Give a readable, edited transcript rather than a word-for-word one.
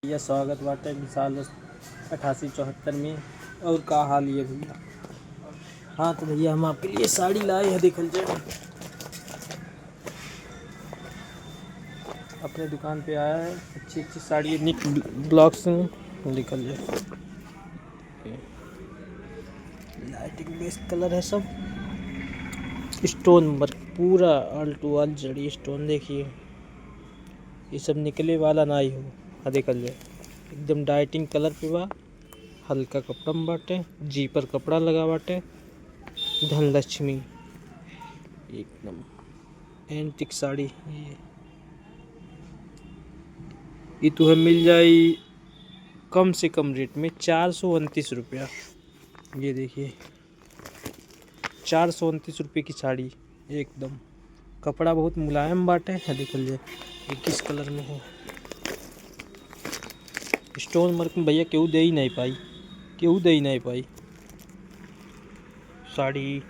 भैया स्वागत बाटे विशाल 8874 में। और का हाल ये भैया। हाँ तो भैया हम आपके लिए साड़ी लाए हैं, देखल जाए। अपने दुकान पे आया है, अच्छी अच्छी साड़ी निक ब्लॉक्स में निकल जाए। लाइटिंग बेस्ड कलर है सब, स्टोन वर्क पूरा ऑल टू ऑल जड़ी स्टोन। देखिए ये सब निकले वाला ना ही हो, देखल जाए एकदम डाइटिंग कलर पे बा। हल्का कपड़ा में बाटे, जी पर कपड़ा लगा बाटे। धनलक्ष्मी एकदम एंटिक साड़ी। ये तुम्हें मिल जाई कम से कम रेट में 429 रुपया। ये देखिए 429 रुपये की साड़ी एकदम। कपड़ा बहुत मुलायम बाटे है, देखल जाए ये किस कलर में है। स्टोन वर्क में भैया केहू दे ही नहीं पाई, केहू दे ही नहीं पाई साड़ी।